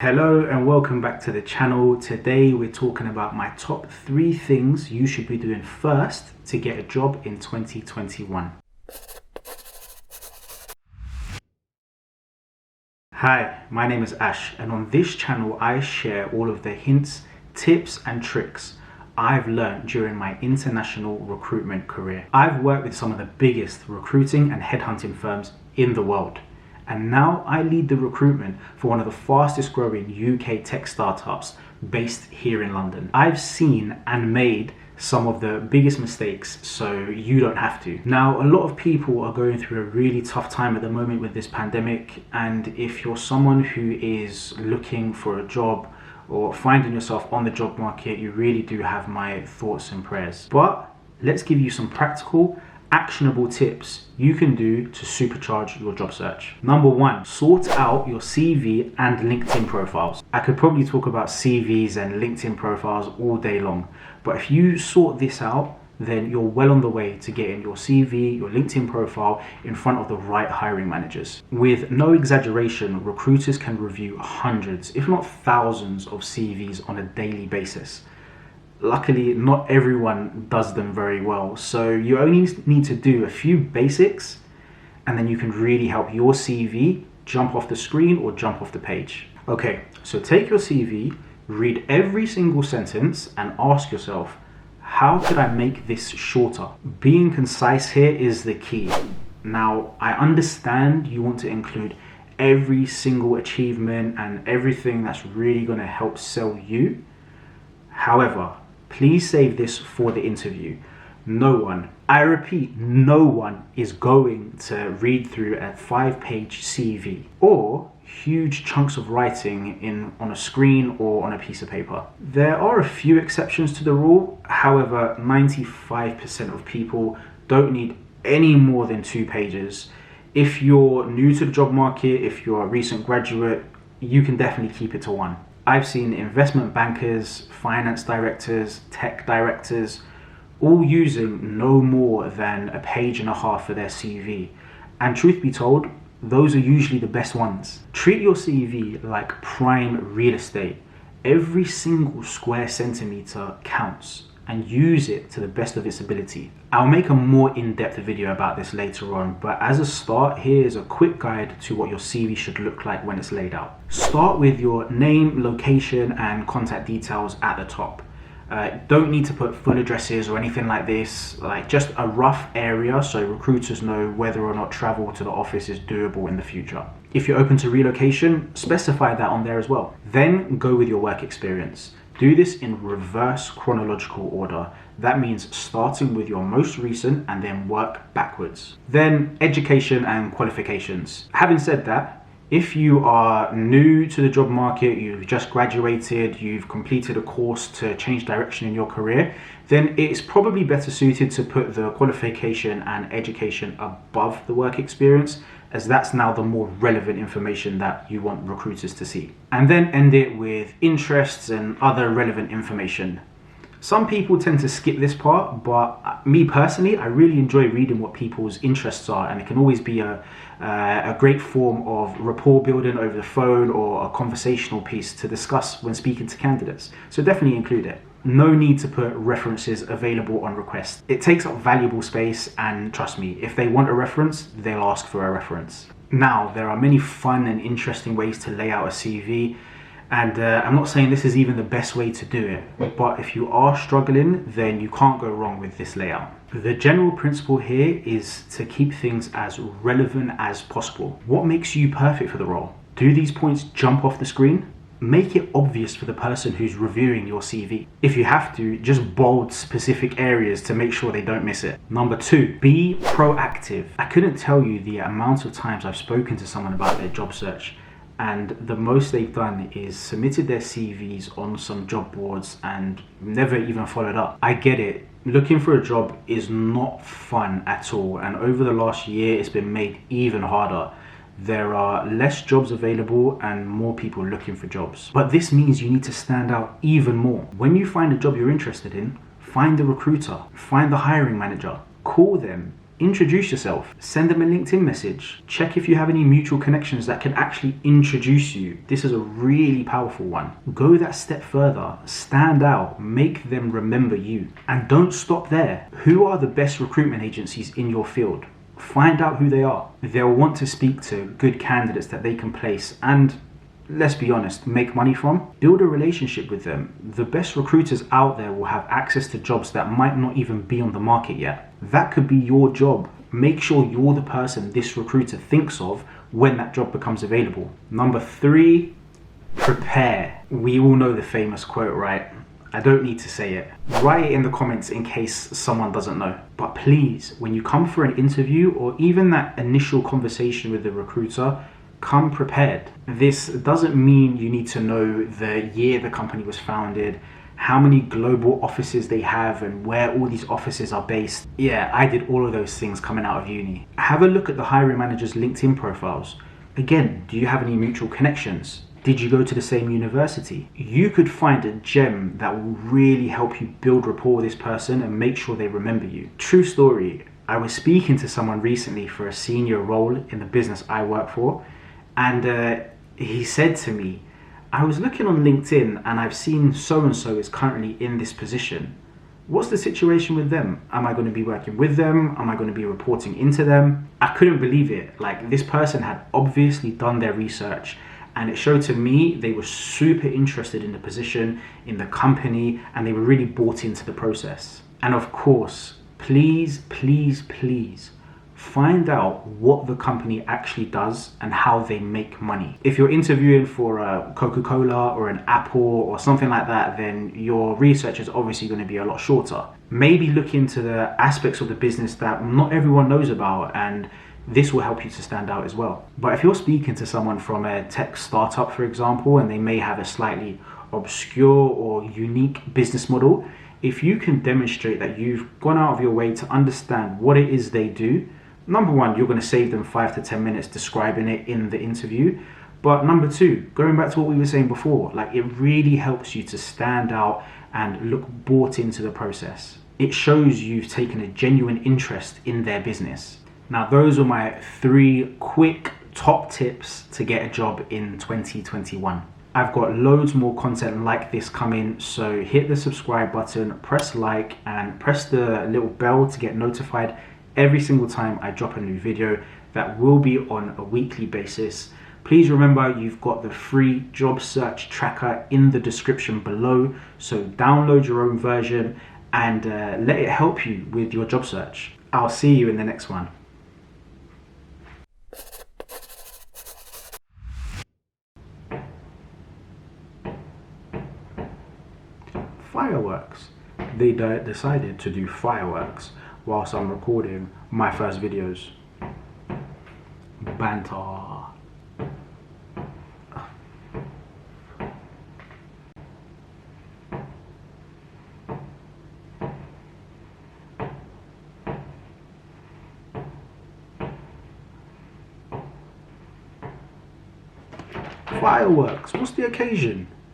Hello and welcome back to the channel. Today we're talking about my top 3 things you should be doing first to get a job in 2021. Hi, my name is Ash, and on this channel I share all of the hints, tips and tricks I've learned during my international recruitment career. I've worked with some of the biggest recruiting and headhunting firms in the world. And now I lead the recruitment for one of the fastest growing UK tech startups based here in London. I've seen and made some of the biggest mistakes, so you don't have to. Now, a lot of people are going through a really tough time at the moment with this pandemic, and if you're someone who is looking for a job or finding yourself on the job market, you really do have my thoughts and prayers. But let's give you some practical, actionable tips you can do to supercharge your job search. Number 1, sort out your CV and LinkedIn profiles. I could probably talk about CVs and LinkedIn profiles all day long, but if you sort this out, then you're well on the way to getting your CV, your LinkedIn profile in front of the right hiring managers. With no exaggeration, recruiters can review hundreds, if not thousands of CVs on a daily basis. Luckily, not everyone does them very well, so you only need to do a few basics and then you can really help your CV jump off the screen or jump off the page. Okay, so take your CV, read every single sentence and ask yourself, how could I make this shorter? Being concise here is the key. Now, I understand you want to include every single achievement and everything that's really going to help sell you. However, please save this for the interview. No one, I repeat, no one is going to read through a 5-page CV or huge chunks of writing on a screen or on a piece of paper. There are a few exceptions to the rule. However, 95% of people don't need any more than 2 pages. If you're new to the job market, if you're a recent graduate, you can definitely keep it to 1. I've seen investment bankers, finance directors, tech directors, all using no more than a page and a half for their CV. And truth be told, those are usually the best ones. Treat your CV like prime real estate. Every single square centimeter counts and use it to the best of its ability. I'll make a more in-depth video about this later on, but as a start, here is a quick guide to what your CV should look like when it's laid out. Start with your name, location, and contact details at the top. Don't need to put full addresses or anything like this, like just a rough area so recruiters know whether or not travel to the office is doable in the future. If you're open to relocation, specify that on there as well. Then go with your work experience. Do this in reverse chronological order. That means starting with your most recent and then work backwards. Then education and qualifications. Having said that, if you are new to the job market, you've just graduated, you've completed a course to change direction in your career, then it's probably better suited to put the qualification and education above the work experience, as that's now the more relevant information that you want recruiters to see. And then end it with interests and other relevant information. Some people tend to skip this part, but me personally, I really enjoy reading what people's interests are, and it can always be a great form of rapport building over the phone or a conversational piece to discuss when speaking to candidates. So definitely include it. No need to put references available on request. It takes up valuable space, and trust me, if they want a reference, they'll ask for a reference. Now, there are many fun and interesting ways to lay out a CV, and I'm not saying this is even the best way to do it, but if you are struggling, then you can't go wrong with this layout. The general principle here is to keep things as relevant as possible. What makes you perfect for the role? Do these points jump off the screen? Make it obvious for the person who's reviewing your CV. If you have to, just bold specific areas to make sure they don't miss it. Number 2, be proactive. I couldn't tell you the amount of times I've spoken to someone about their job search, and the most they've done is submitted their CVs on some job boards and never even followed up. I get it. Looking for a job is not fun at all, and over the last year it's been made even harder. There are less jobs available and more people looking for jobs. But this means you need to stand out even more. When you find a job you're interested in, find the recruiter, find the hiring manager, call them, Introduce yourself, send them a LinkedIn message, check if you have any mutual connections that can actually introduce you. This is a really powerful one. Go that step further, stand out, make them remember you. And don't stop there. Who are the best recruitment agencies in your field? Find out who they are. They'll want to speak to good candidates that they can place and, let's be honest, make money from. Build a relationship with them. The best recruiters out there will have access to jobs that might not even be on the market yet. That could be your job. Make sure you're the person this recruiter thinks of when that job becomes available. Number 3, prepare. We all know the famous quote, right? I don't need to say it. Write it in the comments in case someone doesn't know. But please, when you come for an interview or even that initial conversation with the recruiter, come prepared. This doesn't mean you need to know the year the company was founded, how many global offices they have, and where all these offices are based. Yeah, I did all of those things coming out of uni. Have a look at the hiring manager's LinkedIn profiles. Again, do you have any mutual connections? Did you go to the same university? You could find a gem that will really help you build rapport with this person and make sure they remember you. True story, I was speaking to someone recently for a senior role in the business I work for, and he said to me, I was looking on LinkedIn and I've seen so-and-so is currently in this position. What's the situation with them? Am I going to be working with them? Am I going to be reporting into them? I couldn't believe it. Like, this person had obviously done their research, and it showed to me they were super interested in the position, in the company, and they were really bought into the process. And of course, please, please, please, find out what the company actually does and how they make money. If you're interviewing for a Coca-Cola or an Apple or something like that, then your research is obviously going to be a lot shorter. Maybe look into the aspects of the business that not everyone knows about, and this will help you to stand out as well. But if you're speaking to someone from a tech startup, for example, and they may have a slightly obscure or unique business model, if you can demonstrate that you've gone out of your way to understand what it is they do, number one, you're going to save them 5 to 10 minutes describing it in the interview. But number 2, going back to what we were saying before, like, it really helps you to stand out and look bought into the process. It shows you've taken a genuine interest in their business. Now, those are my 3 quick top tips to get a job in 2021. I've got loads more content like this coming, so hit the subscribe button, press like, and press the little bell to get notified every single time I drop a new video. That will be on a weekly basis. Please remember, you've got the free job search tracker in the description below, so download your own version and let it help you with your job search. I'll see you in the next one. Fireworks. They decided to do fireworks whilst I'm recording my first videos. Banter. Fireworks. What's the occasion?